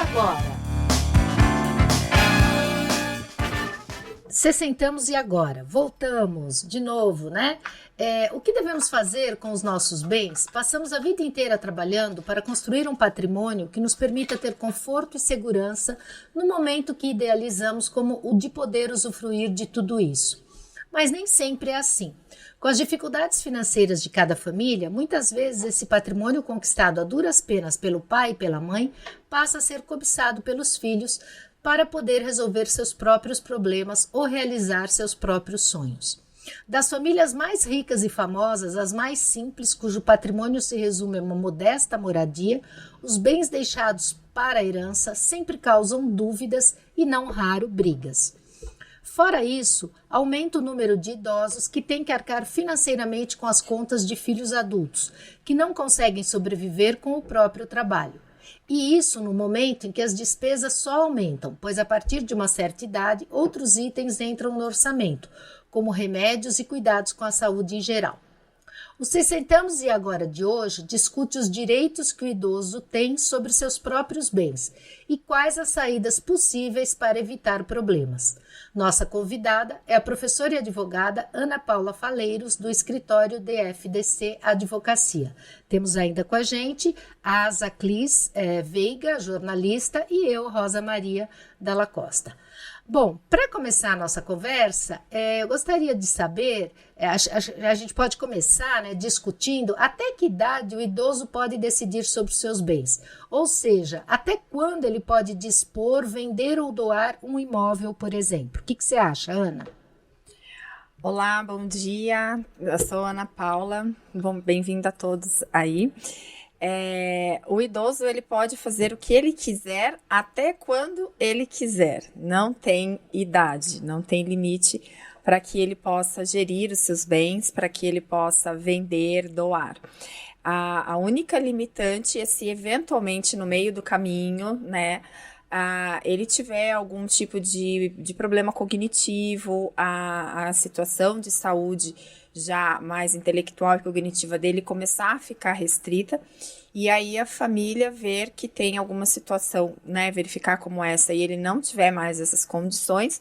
agora? Sessentamos e agora? Voltamos de novo, né? O que devemos fazer com os nossos bens? Passamos a vida inteira trabalhando para construir um patrimônio que nos permita ter conforto e segurança no momento que idealizamos como o de poder usufruir de tudo isso. Mas nem sempre é assim. Com as dificuldades financeiras de cada família, muitas vezes esse patrimônio conquistado a duras penas pelo pai e pela mãe passa a ser cobiçado pelos filhos para poder resolver seus próprios problemas ou realizar seus próprios sonhos. Das famílias mais ricas e famosas às mais simples, cujo patrimônio se resume a uma modesta moradia, os bens deixados para a herança sempre causam dúvidas e, não raro, brigas. Fora isso, aumenta o número de idosos que têm que arcar financeiramente com as contas de filhos adultos, que não conseguem sobreviver com o próprio trabalho. E isso no momento em que as despesas só aumentam, pois a partir de uma certa idade, outros itens entram no orçamento, como remédios e cuidados com a saúde em geral. O Sessentamos e Agora de hoje discute os direitos que o idoso tem sobre seus próprios bens e quais as saídas possíveis para evitar problemas. Nossa convidada é a professora e advogada Ana Paula Faleiros, do escritório DFDC Advocacia. Temos ainda com a gente a Zaclis Veiga, jornalista, e eu, Rosa Maria Dalla Costa. Bom, para começar a nossa conversa, eu gostaria de saber, a gente pode começar, né, discutindo até que idade o idoso pode decidir sobre os seus bens. Ou seja, até quando ele pode dispor, vender ou doar um imóvel, por exemplo. O que você acha, Ana? Olá, bom dia. Eu sou Ana Paula. Bem-vindo a todos aí. O idoso ele pode fazer o que ele quiser até quando ele quiser. Não tem idade, não tem limite para que ele possa gerir os seus bens, para que ele possa vender, doar. A única limitante é se eventualmente no meio do caminho, né, ele tiver algum tipo de problema cognitivo, a situação de saúde já mais intelectual e cognitiva dele começar a ficar restrita, e aí a família ver que tem alguma situação, né, verificar como essa, e ele não tiver mais essas condições,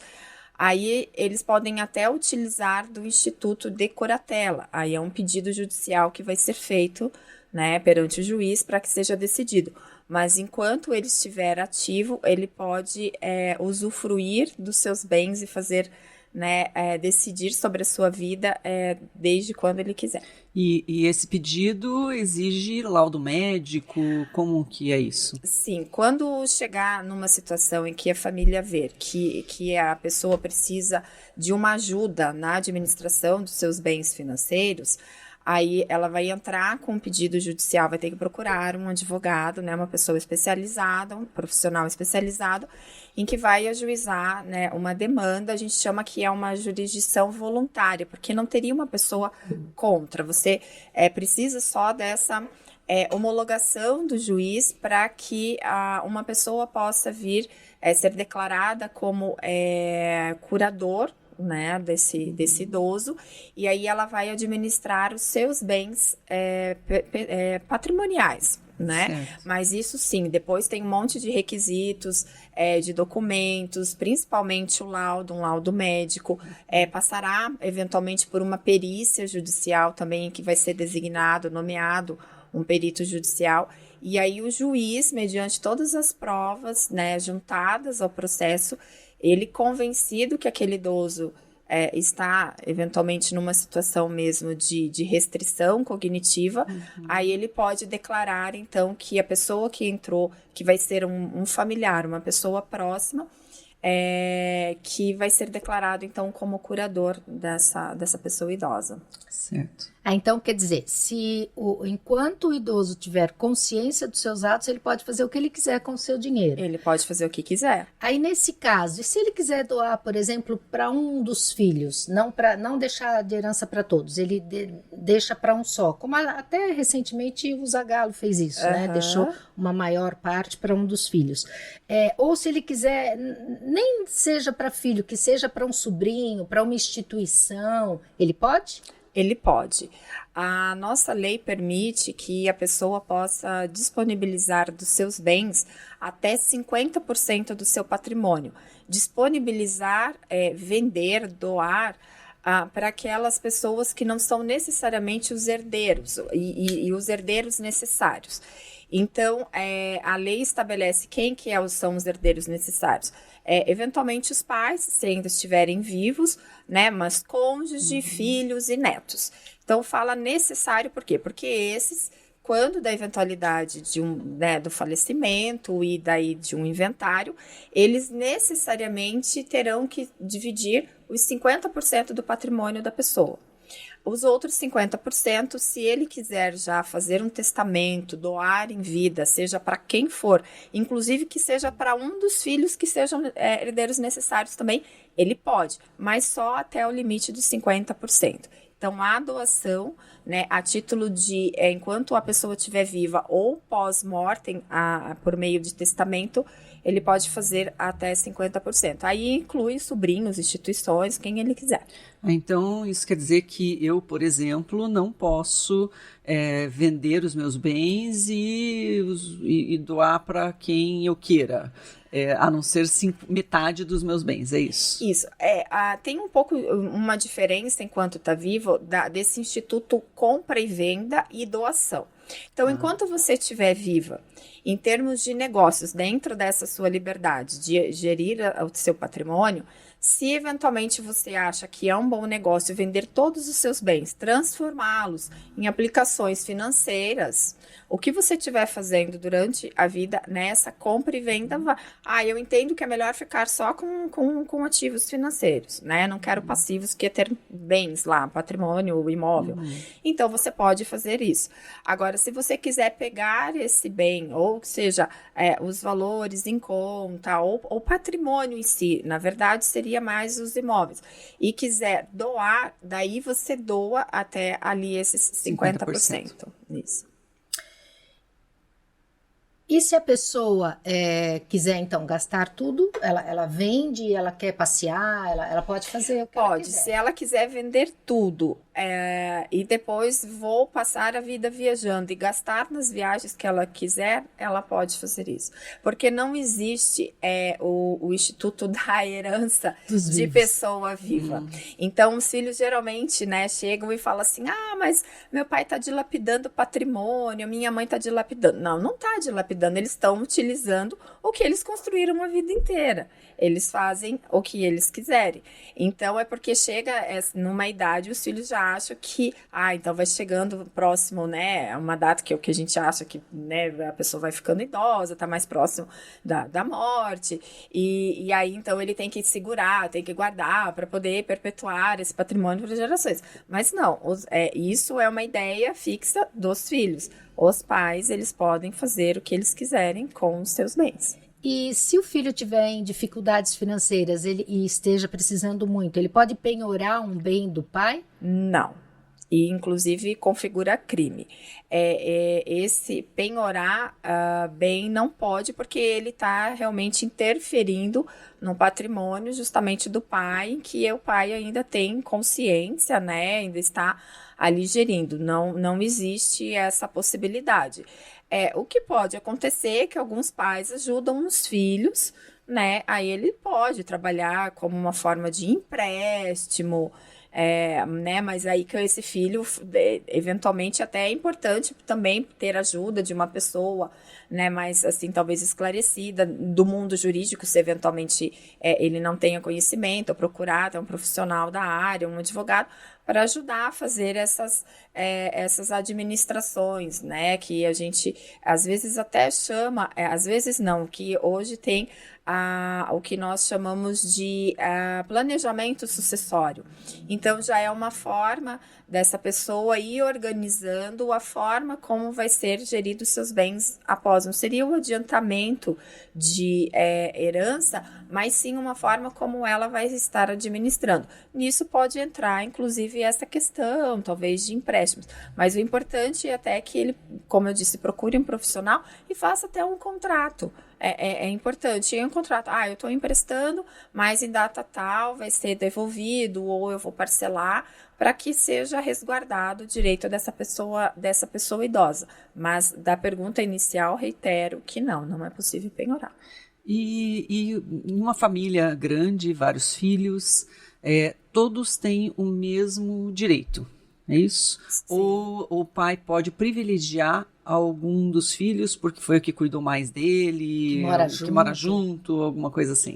aí eles podem até utilizar do Instituto de Curatela, aí é um pedido judicial que vai ser feito, né, perante o juiz para que seja decidido. Mas enquanto ele estiver ativo, ele pode usufruir dos seus bens e fazer, né, decidir sobre a sua vida desde quando ele quiser. E esse pedido exige laudo médico? Como que é isso? Sim, quando chegar numa situação em que a família ver que a pessoa precisa de uma ajuda na administração dos seus bens financeiros, aí ela vai entrar com um pedido judicial, vai ter que procurar um advogado, né, uma pessoa especializada, um profissional especializado, em que vai ajuizar, né, uma demanda, a gente chama que é uma jurisdição voluntária, porque não teria uma pessoa contra, você precisa só dessa homologação do juiz para que uma pessoa possa vir ser declarada como curador, né, desse idoso, e aí ela vai administrar os seus bens patrimoniais, né? Certo. Mas isso sim, depois tem um monte de requisitos, de documentos, principalmente um laudo médico, passará eventualmente por uma perícia judicial também, que vai ser nomeado um perito judicial, e aí o juiz, mediante todas as provas, né, juntadas ao processo, ele convencido que aquele idoso está eventualmente numa situação mesmo de restrição cognitiva, aí ele pode declarar então que a pessoa que entrou, que vai ser um familiar, uma pessoa próxima, que vai ser declarado então como curador dessa pessoa idosa. Certo. Então, quer dizer, enquanto o idoso tiver consciência dos seus atos, ele pode fazer o que ele quiser com o seu dinheiro. Ele pode fazer o que quiser. Aí, nesse caso, e se ele quiser doar, por exemplo, para um dos filhos, não deixar de herança para todos, ele deixa para um só, como até recentemente o Zagallo fez isso, né? Deixou uma maior parte para um dos filhos. Ou se ele quiser, nem seja para filho, que seja para um sobrinho, para uma instituição, ele pode? Ele pode. A nossa lei permite que a pessoa possa disponibilizar dos seus bens até 50% do seu patrimônio. Disponibilizar, vender, doar, para aquelas pessoas que não são necessariamente os herdeiros e os herdeiros necessários. Então, a lei estabelece quem que são os herdeiros necessários. Eventualmente os pais, se ainda estiverem vivos, né, mas cônjuge, filhos e netos. Então, fala necessário por quê? Porque esses, quando da eventualidade do falecimento e daí de um inventário, eles necessariamente terão que dividir os 50% do patrimônio da pessoa. Os outros 50%, se ele quiser já fazer um testamento, doar em vida, seja para quem for, inclusive que seja para um dos filhos que sejam herdeiros necessários também, ele pode, mas só até o limite dos 50%. Então, a doação, né, a título de, enquanto a pessoa estiver viva ou pós-mortem, por meio de testamento, ele pode fazer até 50%. Aí inclui sobrinhos, instituições, quem ele quiser. Então, isso quer dizer que eu, por exemplo, não posso vender os meus bens e doar para quem eu queira, a não ser metade dos meus bens, é isso? Isso. Tem um pouco uma diferença, enquanto está vivo, desse instituto compra e venda e doação. Então, enquanto você estiver viva, em termos de negócios, dentro dessa sua liberdade de gerir o seu patrimônio, se eventualmente você acha que é um bom negócio vender todos os seus bens, transformá-los em aplicações financeiras, o que você estiver fazendo durante a vida nessa compra e venda, eu entendo que é melhor ficar só com ativos financeiros, né? Não quero passivos, que é ter bens lá, patrimônio, imóvel. Então, você pode fazer isso. Agora, se você quiser pegar esse bem, ou seja, os valores em conta, ou patrimônio em si, na verdade, seria mais os imóveis, e quiser doar, daí você doa até ali esses 50%. Isso. E se a pessoa quiser, então, gastar tudo, ela vende, ela quer passear, ela pode fazer o que ela quiser. Se ela quiser vender tudo e depois vou passar a vida viajando e gastar nas viagens que ela quiser, ela pode fazer isso. Porque não existe o Instituto da Herança de pessoa viva. Então, os filhos geralmente, né, chegam e falam assim, mas meu pai está dilapidando patrimônio, minha mãe está dilapidando. Não está dilapidando. Eles estão utilizando o que eles construíram a vida inteira. Eles fazem o que eles quiserem. Então, é porque chega numa idade, os filhos já acham que, então vai chegando próximo, né, uma data que a gente acha que, né, a pessoa vai ficando idosa, tá mais próximo da morte, e aí, então, ele tem que segurar, tem que guardar para poder perpetuar esse patrimônio para gerações. Mas não, isso é uma ideia fixa dos filhos. Os pais, eles podem fazer o que eles quiserem com os seus bens. E se o filho tiver em dificuldades financeiras e esteja precisando muito, ele pode penhorar um bem do pai? Não. E, inclusive, configura crime. Esse penhorar bem não pode, porque ele está realmente interferindo no patrimônio justamente do pai, que o pai ainda tem consciência, né? Ainda está ali gerindo. Não existe essa possibilidade. O que pode acontecer é que alguns pais ajudam os filhos, né? Aí ele pode trabalhar como uma forma de empréstimo, né? Mas aí que esse filho, eventualmente, até é importante também ter ajuda de uma pessoa, né? Mais assim, talvez esclarecida do mundo jurídico, se eventualmente ele não tenha conhecimento, ou procurar um profissional da área, um advogado, para ajudar a fazer essas administrações, né? Que a gente às vezes até chama, às vezes não, que hoje tem o que nós chamamos de planejamento sucessório. Então, já é uma forma dessa pessoa ir organizando a forma como vai ser gerido os seus bens após. Não seria o adiantamento de herança, mas sim uma forma como ela vai estar administrando. Nisso pode entrar, inclusive, inclusive, essa questão, talvez, de empréstimos. Mas o importante é até que ele, como eu disse, procure um profissional e faça até um contrato. É importante. E um contrato, eu estou emprestando, mas em data tal vai ser devolvido ou eu vou parcelar, para que seja resguardado o direito dessa pessoa idosa. Mas da pergunta inicial, reitero que não é possível penhorar. E em uma família grande, vários filhos, todos têm o mesmo direito, é isso? Sim. Ou o pai pode privilegiar algum dos filhos porque foi o que cuidou mais dele, que mora junto, alguma coisa assim?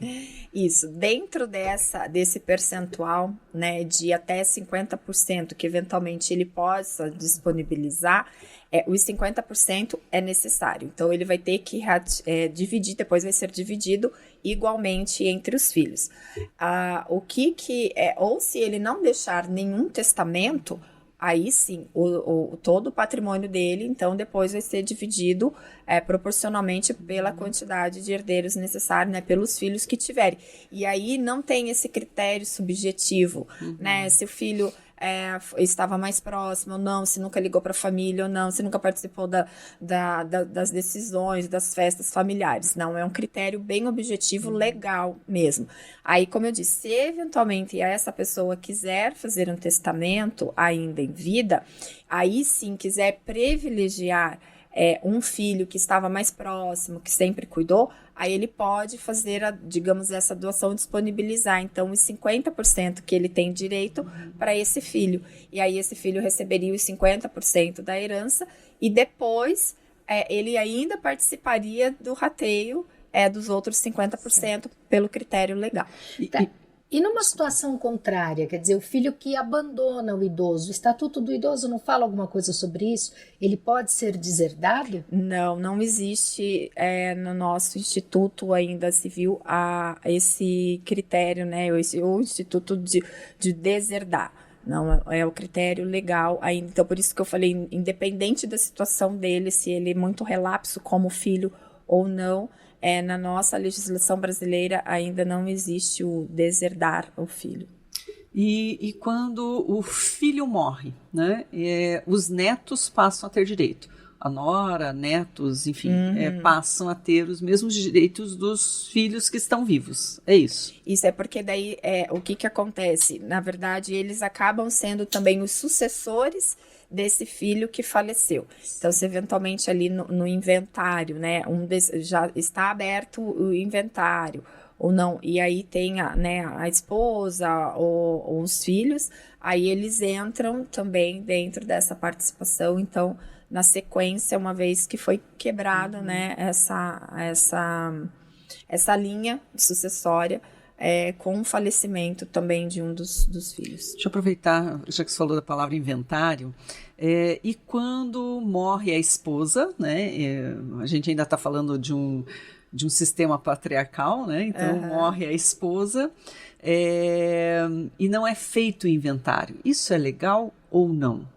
Isso, dentro desse percentual, né, de até 50% que eventualmente ele possa disponibilizar, os 50% é necessário. Então, ele vai ter que dividir, depois vai ser dividido igualmente entre os filhos. Ou se ele não deixar nenhum testamento, aí sim, todo o patrimônio dele, então, depois vai ser dividido proporcionalmente pela quantidade de herdeiros necessários, né, pelos filhos que tiverem. E aí não tem esse critério subjetivo, né, se o filho estava mais próximo ou não, se nunca ligou para a família ou não, se nunca participou das decisões, das festas familiares. Não, é um critério bem objetivo, legal mesmo. Aí, como eu disse, se eventualmente essa pessoa quiser fazer um testamento ainda em vida, aí sim quiser privilegiar um filho que estava mais próximo, que sempre cuidou, aí ele pode fazer, essa doação, disponibilizar, então, os 50% que ele tem direito para esse filho. E aí esse filho receberia os 50% da herança e depois ele ainda participaria do rateio dos outros 50% pelo critério legal. E numa situação contrária, quer dizer, o filho que abandona o idoso, o Estatuto do Idoso não fala alguma coisa sobre isso? Ele pode ser deserdado? Não existe no nosso Instituto ainda Civil esse critério, né, o Instituto de deserdar. Não, é o critério legal ainda. Então, por isso que eu falei, independente da situação dele, se ele é muito relapso como filho ou não, na nossa legislação brasileira ainda não existe o deserdar o filho. E quando o filho morre, né, os netos passam a ter direito. A nora, netos, enfim, passam a ter os mesmos direitos dos filhos que estão vivos. É isso. Isso é porque daí o que acontece? Na verdade, eles acabam sendo também os sucessores desse filho que faleceu. Então, se eventualmente ali no inventário, né, já está aberto o inventário, ou não, e aí tem a esposa ou os filhos, aí eles entram também dentro dessa participação. Então, na sequência, uma vez que foi quebrado, né, essa linha sucessória, com o falecimento também de um dos filhos. Deixa eu aproveitar, já que você falou da palavra inventário, e quando morre a esposa, né, a gente ainda está falando de um sistema patriarcal, né, então morre a esposa e não é feito o inventário. Isso é legal ou não?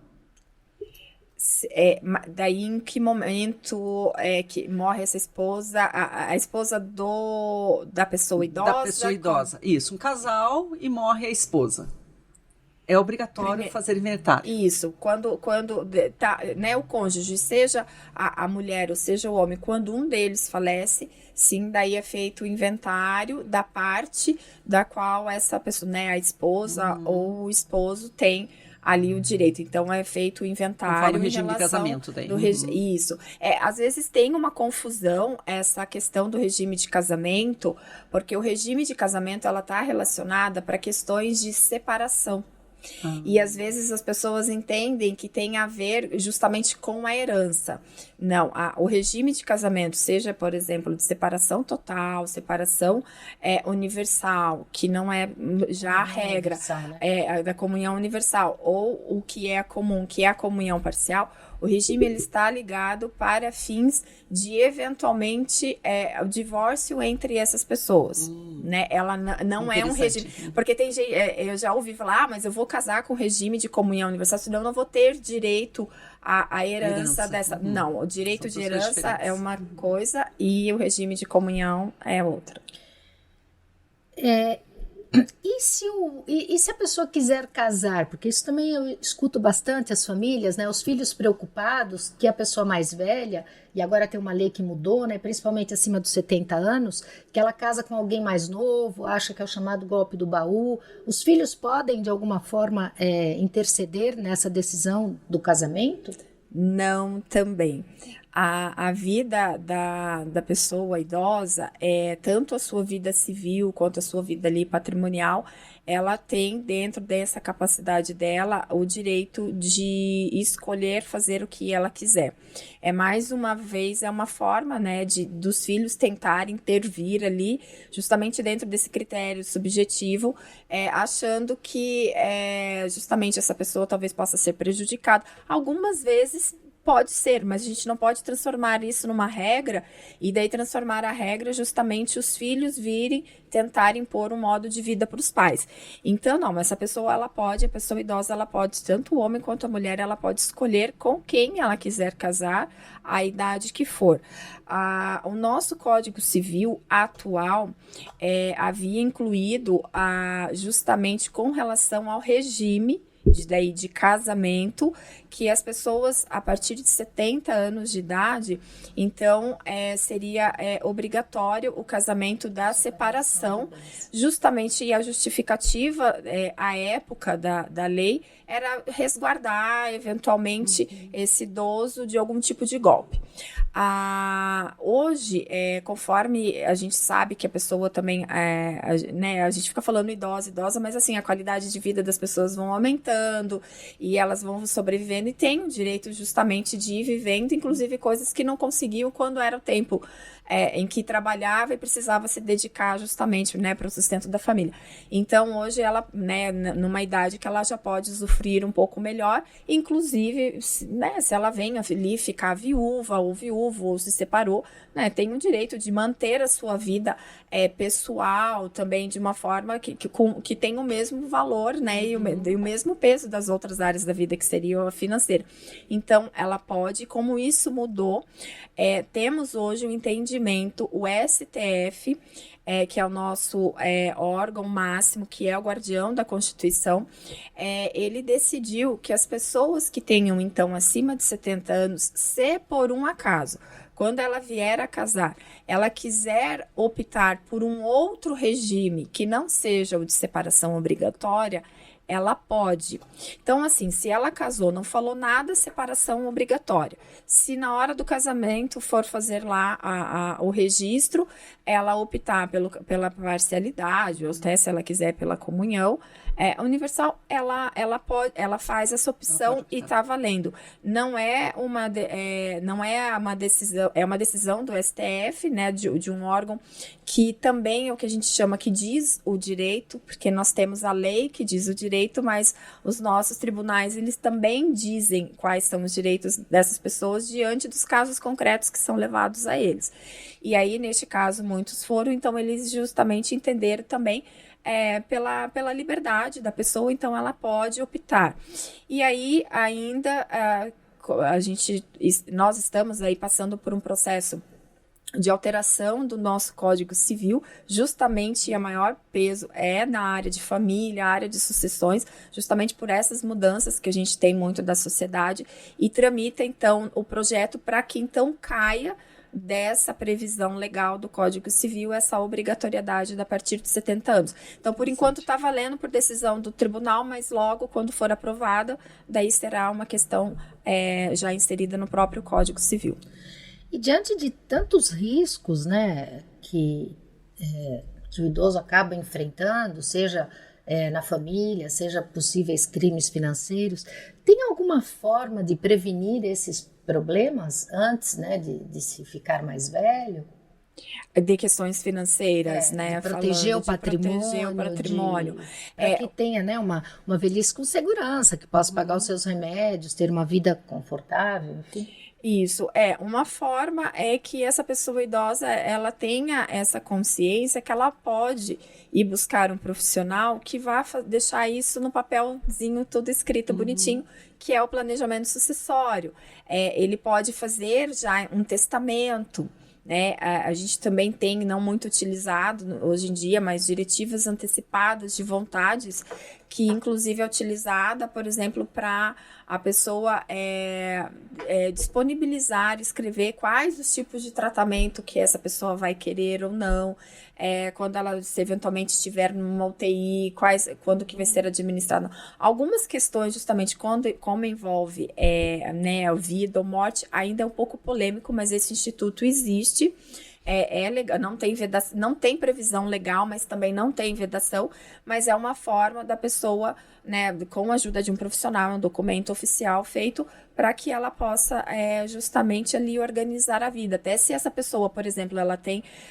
Daí em que momento que morre essa esposa, a esposa da pessoa idosa? Da pessoa idosa, isso, um casal e morre a esposa. É obrigatório fazer inventário. Isso, quando tá, né, o cônjuge, seja a mulher ou seja o homem, quando um deles falece, sim, daí é feito o inventário da parte da qual essa pessoa, né, a esposa ou o esposo tem ali o direito. Então, é feito o inventário o regime de casamento daí. Isso. Às vezes tem uma confusão essa questão do regime de casamento, porque o regime de casamento ela está relacionada para questões de separação. E às vezes as pessoas entendem que tem a ver justamente com a herança. Não, o regime de casamento, seja, por exemplo, de separação total, separação universal, que não é já a regra, né? Da comunhão universal, ou o que é comum, que é a comunhão parcial, o regime ele está ligado para fins de, eventualmente, o divórcio entre essas pessoas. Né? Ela não é um regime... Porque tem gente... eu já ouvi falar, mas eu vou casar com o regime de comunhão universal, senão eu não vou ter direito à herança dessa... Não, o direito de herança é uma coisa e o regime de comunhão é outra. E E se a pessoa quiser casar? Porque isso também eu escuto bastante as famílias, né? Os filhos preocupados que a pessoa mais velha, e agora tem uma lei que mudou, né? Principalmente acima dos 70 anos, que ela casa com alguém mais novo, acha que é o chamado golpe do baú. Os filhos podem, de alguma forma, interceder nessa decisão do casamento? Não, também. A vida da pessoa idosa, tanto a sua vida civil quanto a sua vida ali patrimonial, ela tem dentro dessa capacidade dela o direito de escolher fazer o que ela quiser. Mais uma vez, é uma forma, né, dos filhos tentarem intervir ali, justamente dentro desse critério subjetivo, achando que justamente essa pessoa talvez possa ser prejudicada. Algumas vezes pode ser, mas a gente não pode transformar isso numa regra e daí transformar a regra justamente os filhos virem tentar impor um modo de vida para os pais. Então, não, mas essa pessoa, a pessoa idosa, ela pode, tanto o homem quanto a mulher, ela pode escolher com quem ela quiser casar, a idade que for. O nosso Código Civil atual havia incluído justamente com relação ao regime de casamento, que as pessoas a partir de 70 anos de idade, então seria obrigatório o casamento da separação, justamente, e a justificativa, à época da lei, era resguardar eventualmente esse idoso de algum tipo de golpe. Hoje, conforme a gente sabe que a pessoa também, né, a gente fica falando idosa, mas assim, a qualidade de vida das pessoas vão aumentando e elas vão sobrevivendo e têm o direito justamente de ir vivendo, inclusive coisas que não conseguiam quando era o tempo em que trabalhava e precisava se dedicar justamente, né, para o sustento da família. Então, hoje ela, né, numa idade que ela já pode usufruir um pouco melhor, inclusive, né, se ela vem ali ficar viúva ou viúvo ou se separou, né, tem o direito de manter a sua vida pessoal também de uma forma que tem o mesmo valor, né, e o mesmo peso das outras áreas da vida, que seria a financeira. Então, ela pode, como isso mudou, temos hoje o entendimento, o STF, que é o nosso órgão máximo, que é o guardião da Constituição, ele decidiu que as pessoas que tenham, então, acima de 70 anos, se por um acaso, quando ela vier a casar, ela quiser optar por um outro regime que não seja o de separação obrigatória, ela pode. Então, assim, se ela casou, não falou nada, separação obrigatória. Se na hora do casamento for fazer lá o registro, ela optar pela parcialidade, ou até se ela quiser pela comunhão, universal, ela faz essa opção e está valendo. Não é uma decisão, é uma decisão do STF, né, de um órgão que também é o que a gente chama, que diz o direito, porque nós temos a lei que diz o direito, mas os nossos tribunais, eles também dizem quais são os direitos dessas pessoas diante dos casos concretos que são levados a eles. E aí, neste caso, muitos foram, então eles justamente entenderam também pela liberdade da pessoa, então ela pode optar. E aí, ainda, nós estamos aí passando por um processo de alteração do nosso Código Civil, justamente a maior peso na área de família, área de sucessões, justamente por essas mudanças que a gente tem muito da sociedade, e tramita, então, o projeto para que, então, caia dessa previsão legal do Código Civil, essa obrigatoriedade a partir de 70 anos. Então, por enquanto, está valendo por decisão do tribunal, mas logo, quando for aprovada, daí será uma questão já inserida no próprio Código Civil. E diante de tantos riscos, né, que o idoso acaba enfrentando, seja na família, seja possíveis crimes financeiros, tem alguma forma de prevenir esses problemas antes, né, de se ficar mais velho? De questões financeiras, né? De proteger o patrimônio. Para que tenha, né, uma velhice com segurança, que possa pagar os seus remédios, ter uma vida confortável, enfim. Isso, uma forma que essa pessoa idosa, ela tenha essa consciência que ela pode ir buscar um profissional que vá deixar isso no papelzinho tudo escrito bonitinho, que é o planejamento sucessório. Ele pode fazer já um testamento, né? A gente também tem, não muito utilizado hoje em dia, mas diretivas antecipadas de vontades, que inclusive é utilizada, por exemplo, para a pessoa disponibilizar, escrever quais os tipos de tratamento que essa pessoa vai querer ou não, quando ela se eventualmente estiver numa UTI, quando que vai ser administrado. Algumas questões, justamente, como envolve né, vida ou morte, ainda é um pouco polêmico, mas esse instituto existe. Legal, não tem previsão legal, mas também não tem vedação, mas é uma forma da pessoa, né, com a ajuda de um profissional, um documento oficial feito para que ela possa justamente ali organizar a vida. Até se essa pessoa, por exemplo,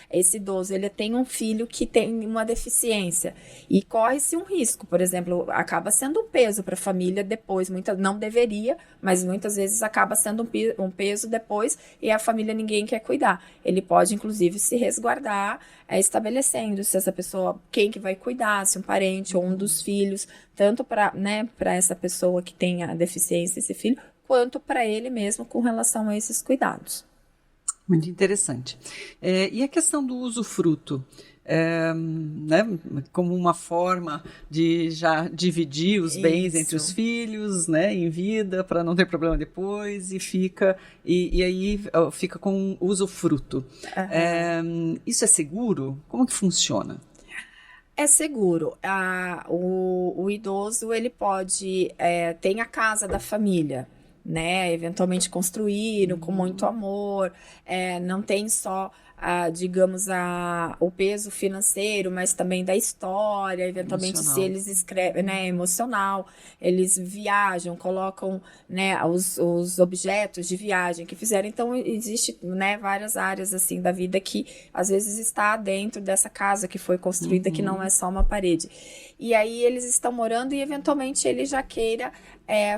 esse idoso, ele tem um filho que tem uma deficiência e corre-se um risco, por exemplo, acaba sendo um peso para a família depois, não deveria, mas muitas vezes acaba sendo um peso depois e a família ninguém quer cuidar. Ele pode, inclusive, se resguardar, estabelecendo se essa pessoa, quem que vai cuidar, se um parente ou um dos filhos, tanto para, né, para essa pessoa que tem a deficiência, esse filho, quanto para ele mesmo com relação a esses cuidados. Muito interessante. E a questão do usufruto, né, como uma forma de já dividir os bens entre os filhos, né, em vida, para não ter problema depois, e aí fica com usufruto. Isso é seguro? Como que funciona? É seguro. O idoso, ele pode tem a casa da família, né? Eventualmente construíram com muito amor, não tem só, digamos, o peso financeiro, mas também da história, eventualmente se eles escrevem, né, emocional, eles viajam, colocam, né, os objetos de viagem que fizeram. Então, existe, né, várias áreas assim da vida que às vezes está dentro dessa casa que foi construída, que não é só uma parede. E aí eles estão morando e eventualmente ele já queira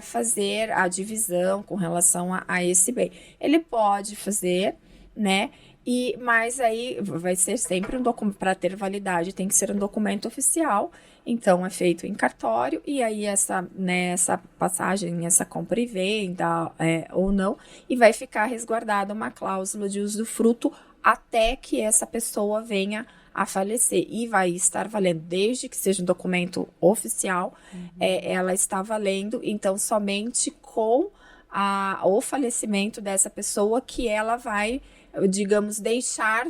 fazer a divisão com relação a esse bem. Ele pode fazer, né? Mas aí vai ser sempre um documento, para ter validade, tem que ser um documento oficial, então é feito em cartório, e aí essa passagem, essa compra e venda ou não, e vai ficar resguardada uma cláusula de usufruto até que essa pessoa venha a falecer, e vai estar valendo, desde que seja um documento oficial, ela está valendo, então somente com o falecimento dessa pessoa que ela vai, digamos,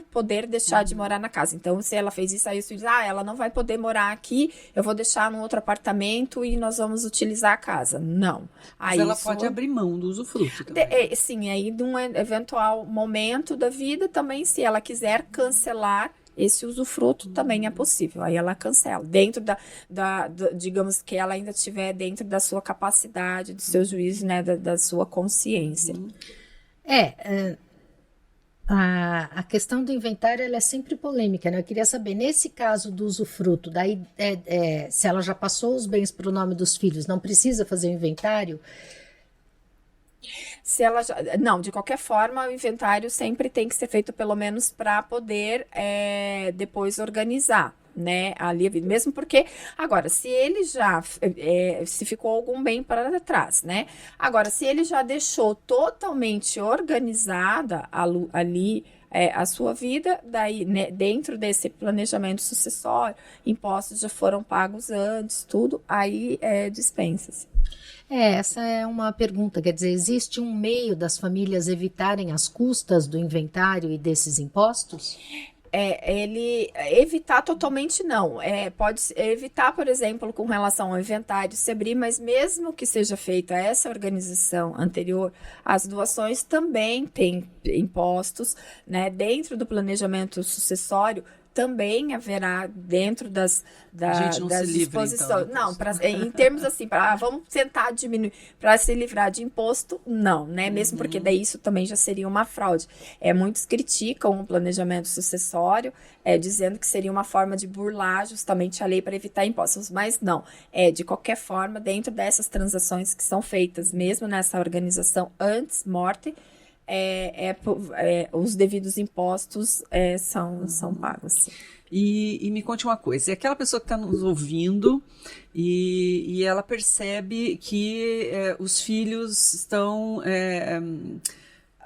poder deixar de morar na casa. Então, se ela fez isso, aí os filhos, ela não vai poder morar aqui, eu vou deixar num outro apartamento e nós vamos utilizar a casa. Não. Mas ela pode abrir mão do usufruto também. Sim, aí de um eventual momento da vida também, se ela quiser cancelar esse usufruto, também é possível. Aí ela cancela. Dentro digamos que ela ainda estiver dentro da sua capacidade, do seu juízo, né, da sua consciência. A questão do inventário, ela é sempre polêmica, né? Eu queria saber, nesse caso do usufruto, daí, se ela já passou os bens para o nome dos filhos, não precisa fazer o inventário? Não, de qualquer forma, o inventário sempre tem que ser feito pelo menos para poder depois organizar, né, ali, mesmo porque, agora, se ele já, se ficou algum bem para trás, né, agora, se ele já deixou totalmente organizada ali a sua vida, daí, né, dentro desse planejamento sucessório, impostos já foram pagos antes, tudo, aí dispensa-se. Essa é uma pergunta, quer dizer, existe um meio das famílias evitarem as custas do inventário e desses impostos? Ele evitar totalmente não, pode evitar, por exemplo, com relação ao inventário SEBRI, mas mesmo que seja feita essa organização anterior, as doações também têm impostos, né, dentro do planejamento sucessório. Também haverá dentro das disposições. Então, não, em termos assim, vamos tentar diminuir, para se livrar de imposto, não, né? Mesmo porque daí isso também já seria uma fraude. Muitos criticam o planejamento sucessório, dizendo que seria uma forma de burlar justamente a lei para evitar impostos, mas não. De qualquer forma, dentro dessas transações que são feitas, mesmo nessa organização antes morte, os devidos impostos são pagos. Sim. E me conte uma coisa, é aquela pessoa que está nos ouvindo e ela percebe que os filhos estão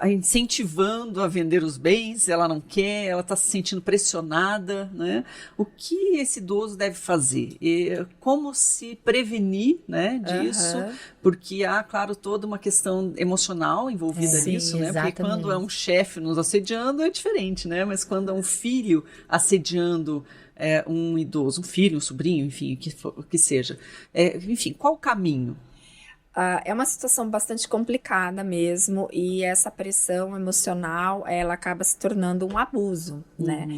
incentivando a vender os bens, ela não quer, ela está se sentindo pressionada, né? O que esse idoso deve fazer? E como se prevenir, né, disso? Porque há, claro, toda uma questão emocional envolvida nisso, né? Exatamente. Porque quando é um chefe nos assediando é diferente, né? Mas quando é um filho assediando um idoso, um filho, um sobrinho, enfim, o que seja. Enfim, qual o caminho? É uma situação bastante complicada mesmo, e essa pressão emocional, ela acaba se tornando um abuso, né?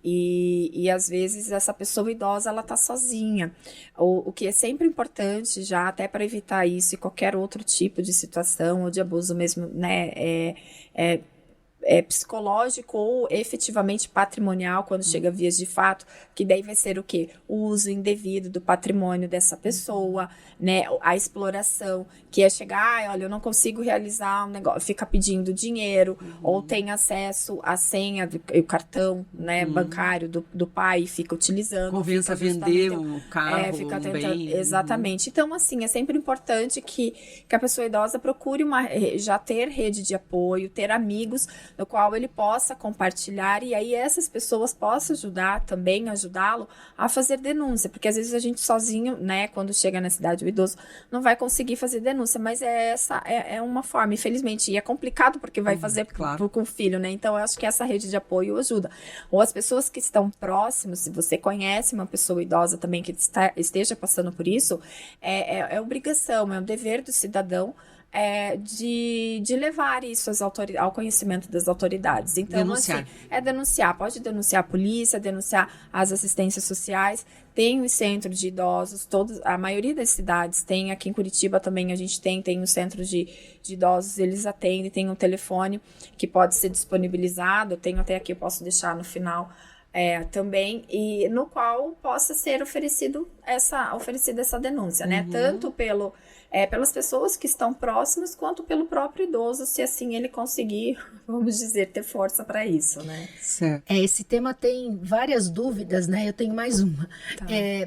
E às vezes essa pessoa idosa, ela tá sozinha. O que é sempre importante, já até para evitar isso e qualquer outro tipo de situação ou de abuso mesmo, né? Psicológico ou efetivamente patrimonial, quando chega a vias de fato, que daí vai ser o quê? O uso indevido do patrimônio dessa pessoa, né? A exploração, que é chegar, olha, eu não consigo realizar um negócio, fica pedindo dinheiro, ou tem acesso à senha, o cartão, né, bancário do pai, e fica utilizando. Convença a vender o carro, fica tentando, bem. exatamente. Então, assim, é sempre importante que a pessoa idosa procure já ter rede de apoio, ter amigos no qual ele possa compartilhar, e aí essas pessoas possam ajudá-lo a fazer denúncia, porque às vezes a gente sozinho, né, quando chega na cidade, o idoso não vai conseguir fazer denúncia, mas essa é uma forma, infelizmente, e é complicado porque vai fazer com o filho, né, então eu acho que essa rede de apoio ajuda, ou as pessoas que estão próximas, se você conhece uma pessoa idosa também que esteja passando por isso, é obrigação, é um dever do cidadão de levar isso ao conhecimento das autoridades. Então, denunciar. Assim, denunciar. Pode denunciar a polícia, denunciar as assistências sociais. Tem os centros de idosos, a maioria das cidades tem. Aqui em Curitiba também a gente tem os centros de idosos, eles atendem, tem um telefone que pode ser disponibilizado. Eu tenho até aqui, eu posso deixar no final também, e no qual possa ser oferecida essa denúncia, né? Tanto pelas pessoas que estão próximas, quanto pelo próprio idoso, se assim ele conseguir, vamos dizer, ter força para isso, né? Certo. Esse tema tem várias dúvidas, né? Eu tenho mais uma. Tá.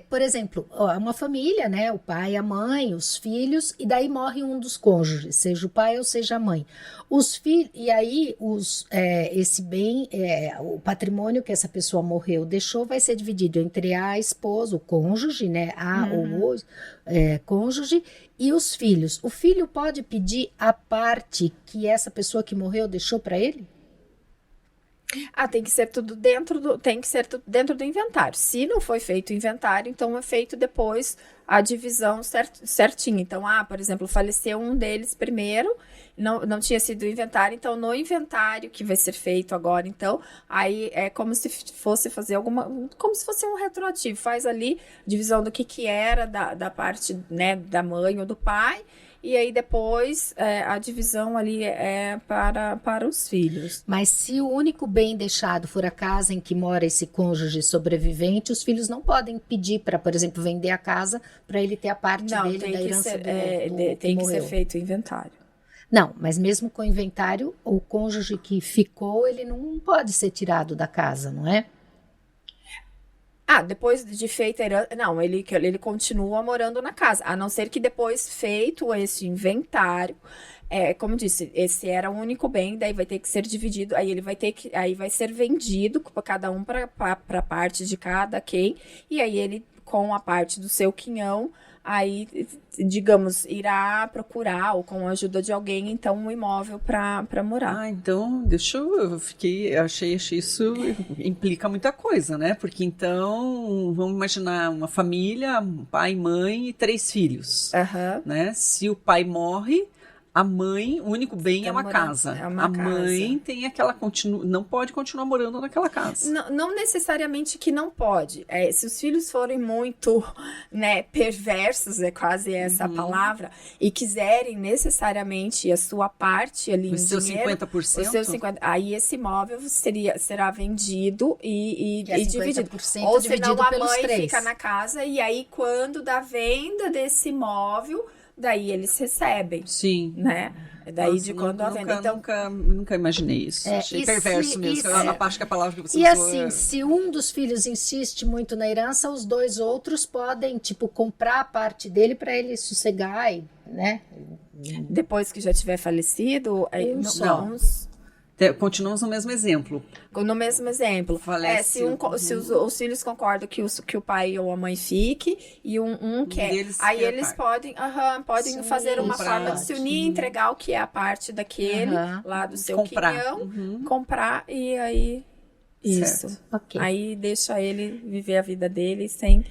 Por exemplo, uma família, né? O pai, a mãe, os filhos, e daí morre um dos cônjuges, seja o pai ou seja a mãe. Os filhos, e aí esse bem, o patrimônio que essa pessoa morreu deixou, vai ser dividido entre a esposa, o cônjuge, né? Ou o cônjuge, e os filhos. O filho pode pedir a parte que essa pessoa que morreu deixou para ele? Tem que ser tudo dentro do inventário. Se não foi feito o inventário, então é feito depois a divisão certinha. Então, por exemplo, faleceu um deles primeiro, não tinha sido o inventário, então no inventário que vai ser feito agora, então, aí é como se fosse fazer como se fosse um retroativo, faz ali divisão do que era da parte, né, da mãe ou do pai, e aí depois a divisão ali é para os filhos. Mas se o único bem deixado for a casa em que mora esse cônjuge sobrevivente, os filhos não podem pedir para, por exemplo, vender a casa para ele ter a parte dele da herança do tem que morreu. ser feito o inventário. Não, mas mesmo com o inventário, o cônjuge que ficou, ele não pode ser tirado da casa, não é? Depois de feita a herança, não, ele continua morando na casa, a não ser que depois feito esse inventário, como eu disse, esse era o único bem, daí vai ter que ser dividido, aí vai ser vendido para cada um para a parte de cada quem, e aí ele, com a parte do seu quinhão, aí, digamos, irá procurar, ou com a ajuda de alguém, então, um imóvel para morar. Então, achei isso implica muita coisa, né? Porque então, vamos imaginar uma família, pai, mãe e 3 filhos, né? Se o pai morre, a mãe, o único bem é uma casa. A mãe tem não pode continuar morando naquela casa. Não necessariamente que não pode. Se os filhos forem muito, né, perversos, é quase essa a palavra, e quiserem necessariamente a sua parte ali em dinheiro, 50%? Os seus 50%, aí esse imóvel será vendido e dividido. Ou senão a mãe 3. Fica na casa, e aí quando da venda desse imóvel, daí eles recebem. Sim. Né? Daí de quando a venda. Então, nunca imaginei isso. Achei perverso mesmo. Acho que a palavra que você usou. E assim, se um dos filhos insiste muito na herança, os 2 outros podem, comprar a parte dele para ele sossegar, né? Depois que já tiver falecido, Não. Continuamos no mesmo exemplo. No mesmo exemplo. Falece se os filhos concordam que o pai ou a mãe fique e um quer. Aí eles podem fazer uma forma de se unir, entregar o que é a parte daquele lá do seu quinhão, comprar e aí isso. Okay. Aí deixa ele viver a vida dele sem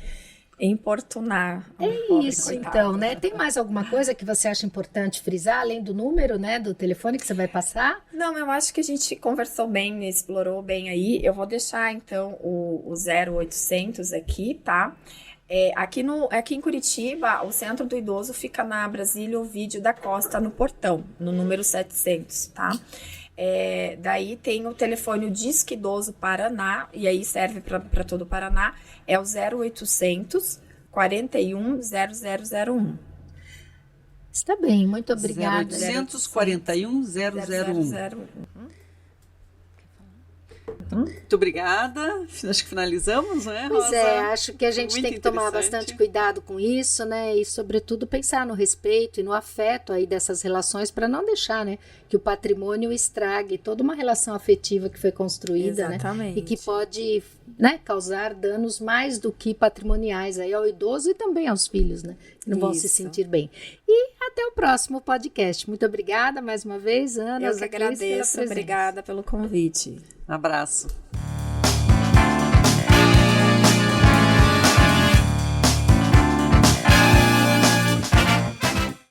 importunar. Isso, então, né? Tem mais alguma coisa que você acha importante frisar, além do número, né, do telefone que você vai passar? Não, eu acho que a gente conversou bem, explorou bem aí. Eu vou deixar, então, o 0800 aqui, tá? Aqui em Curitiba, o Centro do Idoso fica na Brasília Ovídio da Costa, no Portão, no número 700, tá? Daí tem o telefone, o Disque Idoso Paraná, e aí serve para todo o Paraná, é o 0800 41 0001. Está bem, muito obrigada. 0800 41 001. Muito obrigada. Acho que finalizamos, né, Rosa? Pois é, acho que a gente Muito tem que tomar interessante. bastante cuidado com isso, né? E, sobretudo, pensar no respeito e no afeto aí dessas relações para não deixar, né, que o patrimônio estrague toda uma relação afetiva que foi construída, Exatamente. né? E que pode, né, causar danos mais do que patrimoniais aí ao idoso e também aos filhos, né? Que não vão se Isso. sentir bem. E até o próximo podcast. Muito obrigada mais uma vez, Ana. Eu que agradeço, obrigada pelo convite. Um abraço.